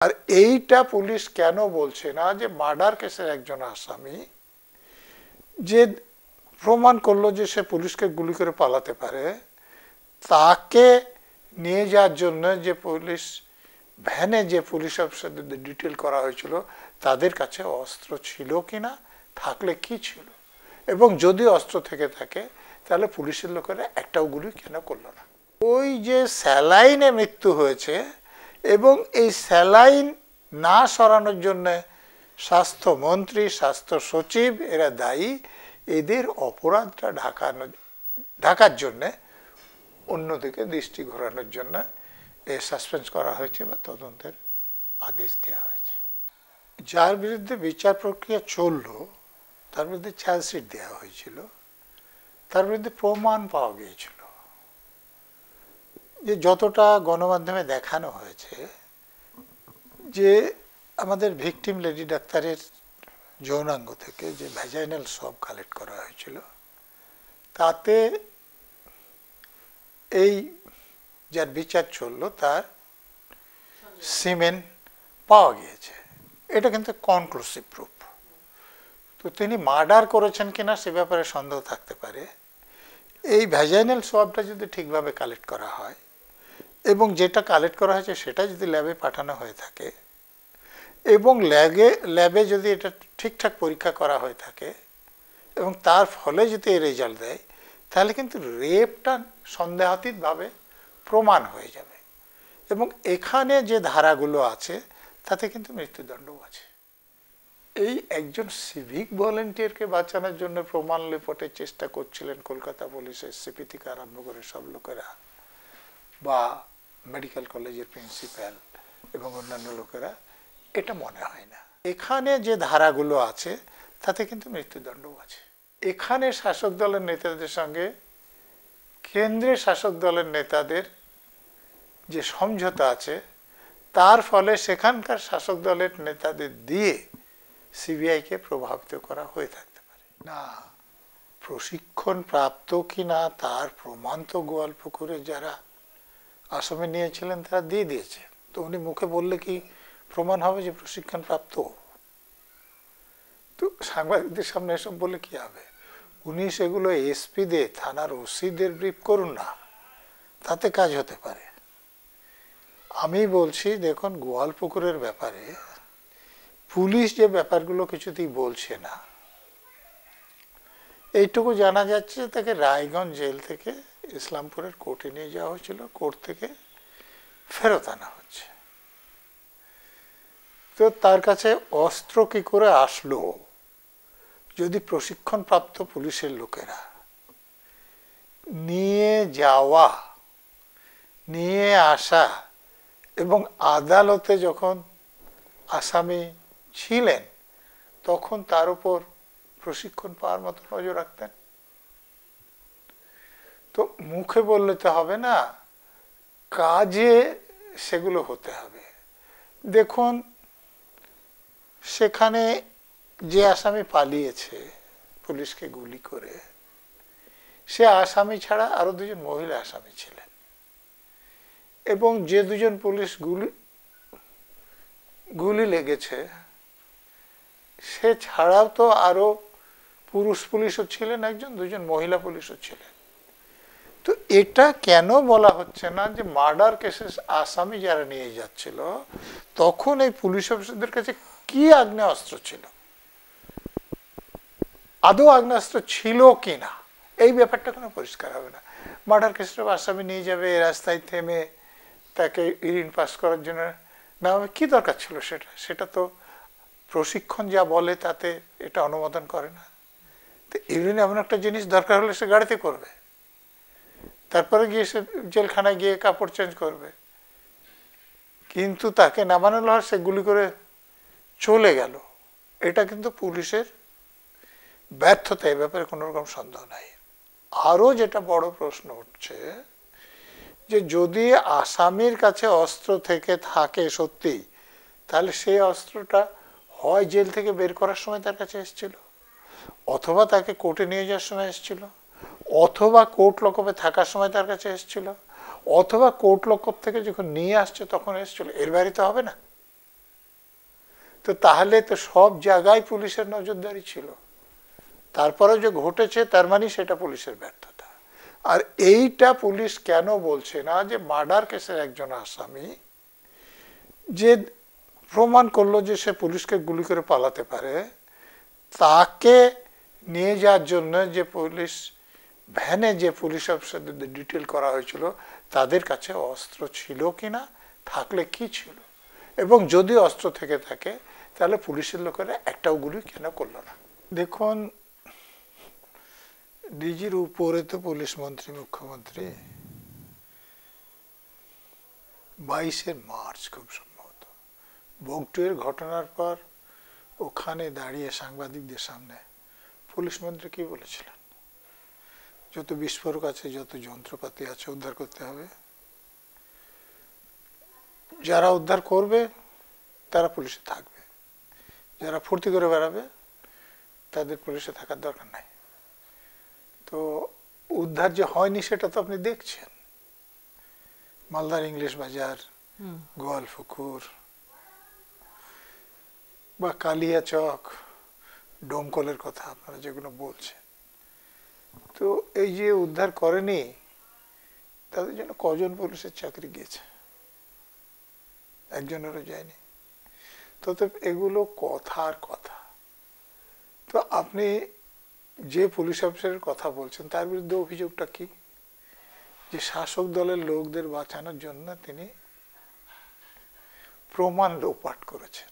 আর এইটা পুলিশ কেন বলছে না যে মার্ডার কেসের একজন আসামি যে প্রমাণ করলো যে সে পুলিশকে গুলি করে পালাতে পারে, তাকে নিয়ে যাওয়ার জন্য যে পুলিশ ভ্যানে যে পুলিশ অফিসারদের ডিটেল করা হয়েছিল তাদের কাছে অস্ত্র ছিল কিনা, থাকলে কি ছিল, এবং যদি অস্ত্র থেকে থাকে তাহলে পুলিশের লোকেরা একটাও গুলি কেন করলো না। ওই যে স্যালাইনে মৃত্যু হয়েছে এবং এই স্যালাইন না সরানোর জন্য স্বাস্থ্যমন্ত্রী, স্বাস্থ্য সচিব এরা দায়ী। এদের অপরাধটা ঢাকার জন্য অন্যদিকে দৃষ্টি ঘোরানোর জন্য সাসপেন্স করা হয়েছে বা তদন্তের আদেশ দেওয়া হয়েছে। যার বিরুদ্ধে বিচার প্রক্রিয়া চলল তার বিরুদ্ধে চার্জশিট দেওয়া হয়েছিল, তার বিরুদ্ধে প্রমাণ পাওয়া গিয়েছিল। যে যতটা গণমাধ্যমে দেখানো হয়েছে যে আমাদের ভিকটিম লেডি ডাক্তারের যৌনাঙ্গ থেকে যে ভ্যাজাইনাল সব কালেক্ট করা হয়েছিল তাতে এই যার বিচার চলল তার সিমেন পাওয়া গিয়েছে। এটা কিন্তু কনক্লুসিভ প্রুফ। তো তিনি মার্ডার করেছেন কিনা সে ব্যাপারে সন্দেহ থাকতে পারে। এই ভ্যাজাইনাল সোয়াবটা যদি ঠিকভাবে কালেক্ট করা হয় এবং যেটা কালেক্ট করা হয়েছে সেটা যদি ল্যাবে পাঠানো হয়ে থাকে এবং ল্যাবে যদি এটা ঠিকঠাক পরীক্ষা করা হয়ে থাকে এবং তার ফলে যদি এই রেজাল্ট দেয় তাহলে কিন্তু রেপটা সন্দেহাতীতভাবে প্রমাণ হয়ে যাবে। এবং এখানে যে ধারাগুলো আছে তাতে কিন্তু মৃত্যুদণ্ডও আছে। এই একজন সিভিক ভলেন্টিয়ারকে বাঁচানোর জন্য প্রমাণ লেপটের চেষ্টা করছিলেন কলকাতা পুলিশের সিপি থেকে আরম্ভ করে সব লোকেরা বা মেডিকেল কলেজের প্রিন্সিপাল এবং অন্যান্য লোকেরা, এটা মনে হয় না। এখানে যে ধারাগুলো আছে তাতে কিন্তু মৃত্যুদণ্ডও আছে। এখানে শাসক দলের নেতাদের সঙ্গে কেন্দ্রের শাসক দলের নেতাদের যে সমঝোতা আছে তার ফলে সেখানকার শাসক দলের নেতাদের দিয়ে সিবিআইকে প্রভাবিত করা হয়ে থাকতে পারে। না, প্রশিক্ষণ প্রাপ্ত কি না তার প্রমাণ তো গোয়ালপুকুরে যারা আসামি নিয়েছিলেন তারা দিয়ে দিয়েছে। তো উনি মুখে বললে কি প্রমাণ হবে যে প্রশিক্ষণ প্রাপ্ত? তো সাংবাদিকদের সামনে এসব বলে কি হবে? উনি সেগুলো এসপিদের, থানার ওসিদের ব্রিফ করুন না, তাতে কাজ হতে পারে। আমি বলছি দেখুন, গোয়ালপুকুরের ব্যাপারে পুলিশ যে ব্যাপারগুলো কিছুতেই বলছে না, এইটুকু জানা যাচ্ছে তাকে রায়গঞ্জ জেল থেকে ইসলামপুরের কোর্টে নিয়ে যাওয়া হয়েছিল, কোর্ট থেকে ফেরত আনা হচ্ছে। তো তার কাছে অস্ত্র কি করে আসলো? যদি প্রশিক্ষণপ্রাপ্ত পুলিশের লোকেরা নিয়ে যাওয়া, নিয়ে আসা এবং আদালতে যখন আসামি ছিলেন তখন তার উপর প্রশিক্ষণ পাওয়ার মতো নজর রাখতেন। তো মুখে বললে তো হবে না, কাজে সেগুলো হতে হবে। দেখুন, সেখানে যে আসামি পালিয়েছে পুলিশকে গুলি করে, সে আসামি ছাড়া আরো দুজন মহিলা আসামি ছিলেন, এবং যে দুজন পুলিশ গুলি লেগেছে সে ছাড়াও তো আরো পুরুষ পুলিশও ছিলেন, দুজন মহিলা পুলিশও ছিলেন। তো এটা কেন বলা হচ্ছে না যে মার্ডার কেসের আসামি যারা নিয়ে যাচ্ছিল তখন এই পুলিশ অফিসারদের কাছে কি আগ্নেয়াস্ত্র ছিল, আদৌ আগ্নেয়াস্ত্র ছিল কিনা, এই ব্যাপারটা কোনো পরিষ্কার হবে না। মার্ডার কেসের আসামি নিয়ে যাবে, রাস্তায় থেমে তাকে ইউরিন পাস করার জন্য না, কি দরকার ছিল সেটা তো প্রশিক্ষণ যা বলে তাতে এটা অনুমোদন করে না। তো ইউরিন এমন একটা জিনিস, দরকার হলে সে গাড়িতে করবে, তারপরে গিয়ে সে জেলখানায় গিয়ে কাপড় চেঞ্জ করবে, কিন্তু তাকে নামানো হয় সে গুলি করে চলে গেল। এটা কিন্তু পুলিশের ব্যর্থতা, এ ব্যাপারে কোনো রকম সন্দেহ নাই। আরো যেটা বড় প্রশ্ন উঠছে যে যদি আসামির কাছে অস্ত্র থেকে থাকে সত্যি, তাহলে সেই অস্ত্রটা হয় জেল থেকে বের করার সময় তার কাছে এসেছিল, অথবা তাকে কোর্টে নিয়ে যাওয়ার সময় এসেছিল, অথবা কোর্ট লকআপে থাকার সময় তার কাছে এসেছিল, অথবা কোর্ট লকআপ থেকে যখন নিয়ে আসছে তখন এসেছিল। এর বাইরে তো হবে না। তো তাহলে তো সব জায়গায় পুলিশের নজরদারি ছিল, তারপরে যে ঘটেছে তার মানে সেটা পুলিশের ব্যর্থতা। আর এইটা পুলিশ কেন বলছে না যে মার্ডার কেসের একজন আসামি যে প্রমাণ করলো যে সে পুলিশকে গুলি করে পালাতে পারে, তাকে নিয়ে যাওয়ার জন্য যে পুলিশ ভ্যানে যে পুলিশ অফিসারদের ডিটেল করা হয়েছিল তাদের কাছে অস্ত্র ছিল কিনা, থাকলে কি ছিল, এবং যদি অস্ত্র থেকে থাকে তাহলে পুলিশের লোকেরা একটাও গুলি কেন করলো না? দেখুন, ডিজির উপরে তো পুলিশ মন্ত্রী, মুখ্যমন্ত্রী। 22শে মার্চ খুব সম্ভবত বগটুয়ের ঘটনার পর ওখানে দাঁড়িয়ে সাংবাদিকদের সামনে পুলিশ মন্ত্রী কি বলেছিলেন? যত বিস্ফোরক আছে, যত যন্ত্রপাতি আছে উদ্ধার করতে হবে, যারা উদ্ধার করবে তারা পুলিশে থাকবে, যারা ফুর্তি করে বেড়াবে তাদের পুলিশে থাকার দরকার নাই। তো উদ্ধার যে হয়নি সেটা তো আপনি দেখছেন, মালদার ইংলিশ বাজার, গোয়ালপুকুর বা কালিয়াচক, ডোমকলের কথা আপনারা যেগুলো বলছেন, তো এই যে উদ্ধার করেনি তাদের জন্য কজন পুলিশের চাকরি গিয়েছে? একজনেরও যায়নি। তো এগুলো কথার কথা। তো আপনি যে পুলিশ অফিসারের কথা বলছেন তার বিরুদ্ধে অভিযোগটা কি? যে শাসক দলের লোকদের বাঁচানোর জন্য তিনি প্রমাণ লোপাট করেছেন।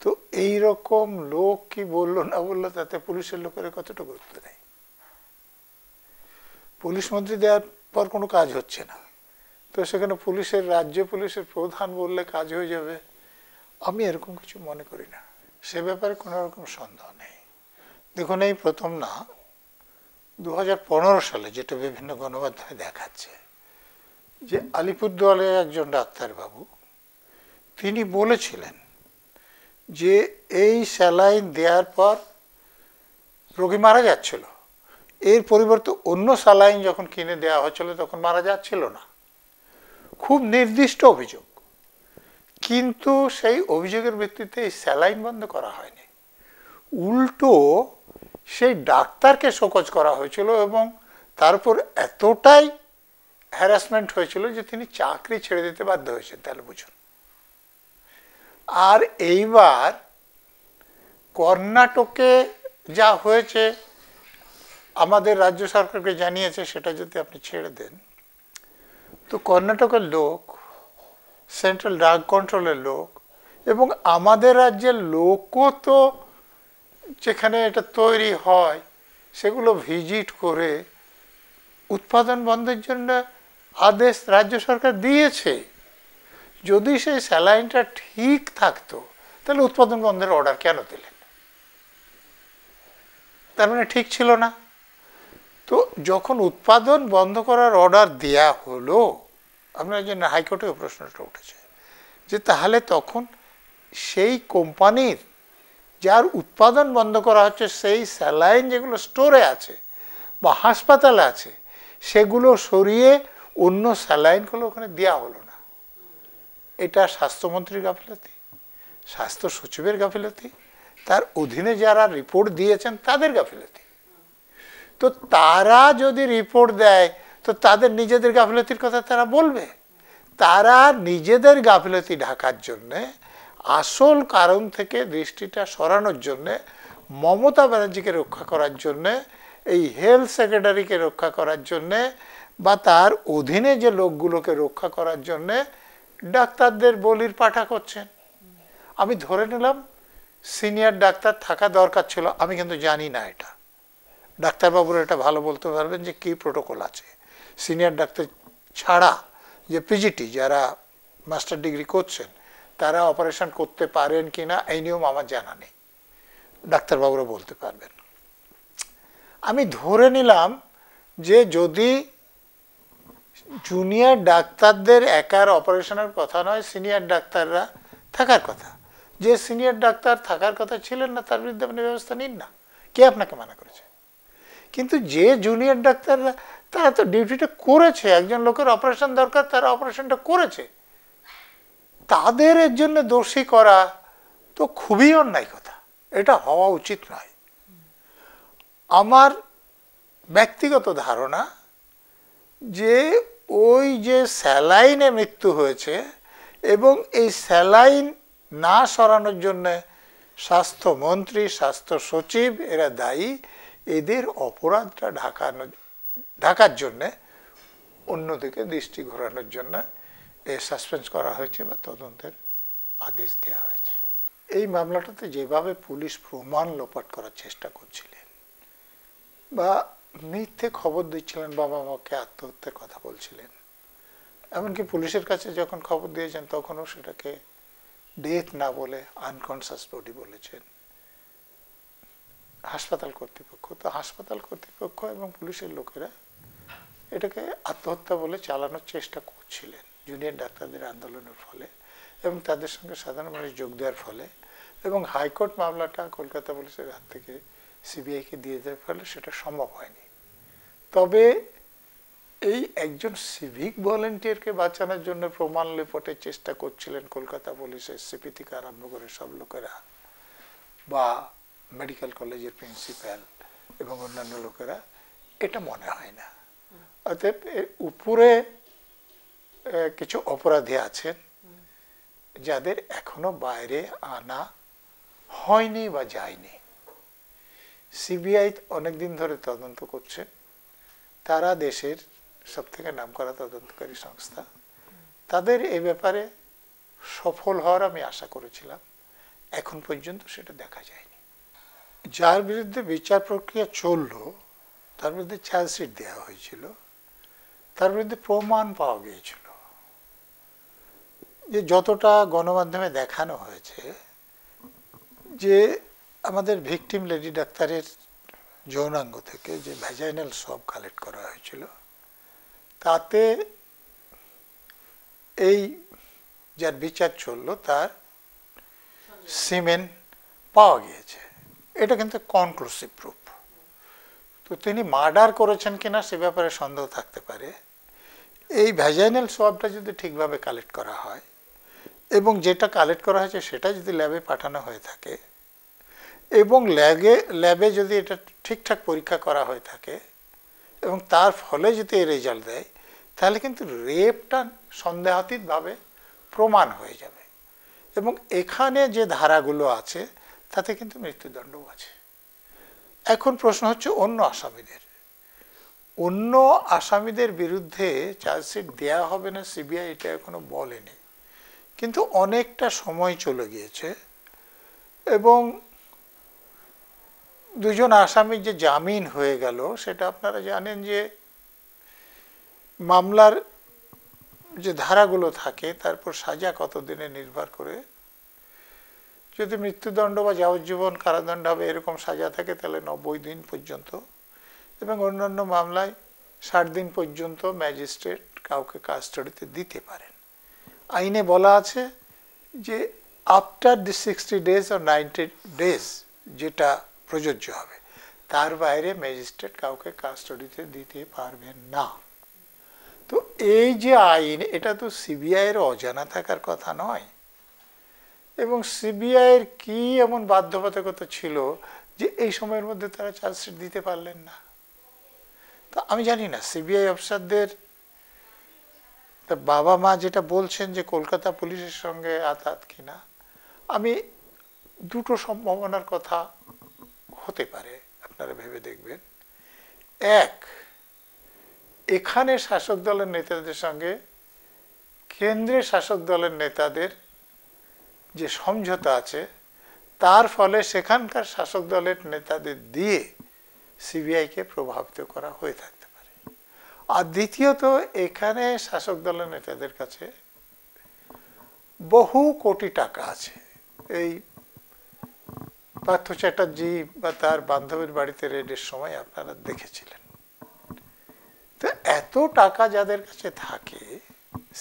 তো এই রকম লোক কি বললো না বললো তাতে পুলিশের লোকের কতটা গুরুত্ব নেই। পুলিশ মন্ত্রী দেওয়ার পর কোনো কাজ হচ্ছে না, তো সেখানে পুলিশের, রাজ্য পুলিশের প্রধান বললে কাজ হয়ে যাবে, আমি এরকম কিছু মনে করি না। সে ব্যাপারে কোনো রকম সন্দেহ নেই। দেখুন, এই প্রথম না, 2015 সালে যেটা বিভিন্ন গণমাধ্যমে দেখাচ্ছে যে আলিপুরদুয়ারের একজন ডাক্তারবাবু তিনি বলেছিলেন যে এই স্যালাইন দেওয়ার পর রোগী মারা যাচ্ছিল, এর পরিবর্তে অন্য স্যালাইন যখন কিনে দেওয়া হচ্ছিল তখন মারা যাচ্ছিল না। খুব নির্দিষ্ট অভিযোগ, কিন্তু সেই অভিযোগের ভিত্তিতে এই স্যালাইন বন্ধ করা হয়নি, উল্টো সেই ডাক্তারকে শোকজ করা হয়েছিল এবং তারপর এতটাই হ্যারাসমেন্ট হয়েছিল যে তিনি চাকরি ছেড়ে দিতে বাধ্য হয়েছেন। তাহলে বুঝুন। আর এইবার কর্ণাটকে যা হয়েছে, আমাদের রাজ্য সরকারকে জানিয়েছে, সেটা যদি আপনি ছেড়ে দেন, তো কর্ণাটকের লোক, সেন্ট্রাল ড্রাগ কন্ট্রোলের লোক এবং আমাদের রাজ্যের লোকও তো যেখানে এটা তৈরি হয় সেগুলো ভিজিট করে উৎপাদন বন্ধের জন্য আদেশ রাজ্য সরকার দিয়েছে। যদি সেই স্যালাইনটা ঠিক থাকতো তাহলে উৎপাদন বন্ধের অর্ডার কেন দিলেন? তার মানে ঠিক ছিল না। তো যখন উৎপাদন বন্ধ করার অর্ডার দেয়া হলো, আপনার জন্য হাইকোর্টেও প্রশ্নটা উঠেছে যে তাহলে তখন সেই কোম্পানির যার উৎপাদন বন্ধ করা হচ্ছে সেই স্যালাইন যেগুলো স্টোরে আছে বা হাসপাতালে আছে সেগুলো সরিয়ে অন্য স্যালাইনগুলো ওখানে দেওয়া হলো না। এটা স্বাস্থ্যমন্ত্রীর গাফিলতি, স্বাস্থ্য সচিবের গাফিলতি, তার অধীনে যারা রিপোর্ট দিয়েছেন তাদের গাফিলতি। তো তারা যদি রিপোর্ট দেয় তো তাদের নিজেদের গাফিলতির কথা তারা বলবে। তারা নিজেদের গাফিলতি ঢাকার জন্যে, আসল কারণ থেকে দৃষ্টিটা সরানোর জন্যে, মমতা ব্যানার্জিকে রক্ষা করার জন্যে, এই হেলথ সেক্রেটারিকে রক্ষা করার জন্যে বা তার অধীনে যে লোকগুলোকে রক্ষা করার জন্যে ডাক্তারদের বলির পাঠা করছেন। আমি ধরে নিলাম সিনিয়র ডাক্তার থাকা দরকার ছিল, আমি কিন্তু জানি না এটা, ডাক্তারবাবুরা এটা ভালো বলতে পারবেন যে কী প্রোটোকল আছে। সিনিয়র ডাক্তার ছাড়া যে পিজিটি যারা মাস্টার ডিগ্রি করছেন তারা অপারেশন করতে পারেন কি না এই নিয়ম আমার জানা নেই, ডাক্তারবাবুরা বলতে পারবেন। আমি ধরে নিলাম যে যদি জুনিয়র ডাক্তারদের একার অপারেশনের কথা নয়, সিনিয়র ডাক্তাররা থাকার কথা, যে সিনিয়র ডাক্তার থাকার কথা ছিলেন না তার বিরুদ্ধে আপনি ব্যবস্থা নিন না, কে আপনাকে মানা করেছে? কিন্তু যে জুনিয়র ডাক্তাররা তারা তো ডিউটিটা করেছে, একজন লোকের অপারেশন দরকার তারা অপারেশনটা করেছে, তাদের এর জন্য দোষী করা তো খুবই অন্যায় কথা, এটা হওয়া উচিত নয়। আমার ব্যক্তিগত ধারণা যে ওই যে স্যালাইনে মৃত্যু হয়েছে এবং এই স্যালাইন না সরানোর জন্য স্বাস্থ্যমন্ত্রী, স্বাস্থ্য সচিব এরা দায়ী। এদের অপরাধটা ঢাকার জন্যে অন্যদিকে দৃষ্টি ঘোরানোর জন্য সাসপেন্ড করা হয়েছে বা তদন্তের আদেশ দেওয়া হয়েছে। এই মামলাটাতে যেভাবে পুলিশ প্রমাণ লোপাট করার চেষ্টা করছিলেন বা মিথ্যে খবর দিচ্ছিলেন, বাবা মাকে আত্মহত্যার কথা বলছিলেন, এমনকি পুলিশের কাছে যখন খবর দিয়েছেন তখনও সেটাকে ডেথ না বলে আনকনসাস বডি বলেছেন। হাসপাতাল কর্তৃপক্ষ এবং পুলিশের লোকেরা এটাকে আত্মহত্যা বলে চালানোর চেষ্টা করছিলেন জুনিয়র ডাক্তারদের আন্দোলনের ফলে এবং তাদের সঙ্গে সাধারণ মানুষ যোগ দেওয়ার ফলে, এবং হাইকোর্ট মামলাটা কলকাতা পুলিশের হাত থেকে সিবিআইকে দিয়ে দেওয়ার ফলে সেটা সম্ভব হয়নি। তবে এই একজন সিভিক ভলেন্টিয়ারকে বাঁচানোর জন্য প্রমাণ লোপাটের চেষ্টা করছিলেন কলকাতা পুলিশের সিপি থেকে আরম্ভ করে সব লোকেরা বা মেডিকেল কলেজের প্রিন্সিপাল এবং অন্যান্য লোকেরা, এটা মনে হয় না। অতএব উপরে কিছু অপরাধী আছেন যাদের এখনো বাইরে আনা হয়নি বা যায়নি। সিবিআই অনেকদিন ধরে তদন্ত করছে, তারা দেশের সব থেকে নামকরা তদন্তকারী সংস্থা, তাদের এ ব্যাপারে সফল হওয়ার আমি আশা করেছিলাম, এখন পর্যন্ত সেটা দেখা যায়নি। যার বিরুদ্ধে বিচার প্রক্রিয়া চলল তার বিরুদ্ধে চার্জশিট দেওয়া হয়েছিল, তার বিরুদ্ধে প্রমাণ পাওয়া গিয়েছিল। যে যতটা গণমাধ্যমে দেখানো হয়েছে যে আমাদের ভিকটিম লেডি ডাক্তারের যৌনাঙ্গ থেকে যে ভ্যাজাইনাল সব কালেক্ট করা হয়েছিল, তাতে এই যার বিচার চলল তার সিমেন পাওয়া গিয়েছে। এটা কিন্তু কনক্লুসিভ প্রুফ। তো তিনি মার্ডার করেছেন কিনা সে ব্যাপারে সন্দেহ থাকতে পারে। এই ভ্যাজাইনাল সোয়াবটা যদি ঠিকভাবে কালেক্ট করা হয় এবং যেটা কালেক্ট করা হয়েছে সেটা যদি ল্যাবে পাঠানো হয়ে থাকে এবং ল্যাবে যদি এটা ঠিকঠাক পরীক্ষা করা হয়ে থাকে এবং তার ফলে যদি এই রেজাল্ট দেয়, তাহলে কিন্তু রেপটা সন্দেহাতীতভাবে প্রমাণ হয়ে যাবে। এবং এখানে যে ধারাগুলো আছে তাতে কিন্তু মৃত্যুদণ্ডও আছে। এখন প্রশ্ন হচ্ছে অন্য আসামিদের বিরুদ্ধে চার্জশিট দেয়া হবে না, সিবিআই এটা এখনো বলেনি, কিন্তু অনেকটা সময় চলে গিয়েছে এবং দুজন আসামির যে জামিন হয়ে গেল সেটা আপনারা জানেন যে মামলার যে ধারাগুলো থাকে তারপর সাজা কতদিনে নির্ভর করে। যদি মৃত্যুদণ্ড বা যাবজ্জীবন কারাদণ্ড হবে এরকম সাজা থাকে তাহলে 90 দিন পর্যন্ত, এবং অন্যান্য মামলায় 60 দিন পর্যন্ত ম্যাজিস্ট্রেট কাউকে কাস্টডিতে দিতে পারেন। আইনে বলা আছে যে after the 60 days or 90 days যেটা প্রযোজ্য হবে, তার বাইরে ম্যাজিস্ট্রেট কাউকে কাস্টডিতে দিতে পারবেন না। তো এই যে আইন, এটা তো সিবিআইয়ের অজানা থাকার কথা নয়। এবং সিবিআইয়ের কি এমন বাধ্যবাধকতা ছিল যে এই সময়ের মধ্যে তারা চার্জশিট দিতে পারলেন না? তো আমি জানি না সিবিআই অফিসারদের বাবা মা যেটা বলছেন যে কলকাতা পুলিশের সঙ্গে আঘাত কিনা, আমি দুটো সম্ভাবনার কথা হতে পারে, আপনারা ভেবে দেখবেন। এক, এখানে শাসক দলের নেতাদের সঙ্গে কেন্দ্রের শাসক দলের নেতাদের যে সমঝোতা আছে তার ফলে সেখানকার শাসক দলের নেতাদের দিয়ে সিবিআইকে প্রভাবিত করা হয়ে থাকতে পারে। আর দ্বিতীয়ত, এখানে শাসক দলের নেতাদের কাছে বহু কোটি টাকা আছে। এই পার্থ চ্যাটার্জি বা তার বান্ধবীর বাড়িতে রেডের সময় আপনারা দেখেছিলেন। তো এত টাকা যাদের কাছে থাকে,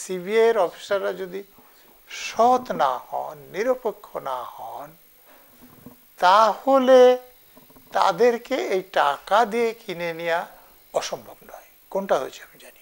সিবিআইয়ের অফিসাররা যদি সৎ না হন, নিরপেক্ষ না হন, তাহলে তাদেরকে এই টাকা দিয়ে কিনে নেওয়া অসম্ভব নয়। কোনটা হয়েছে আমি জানি।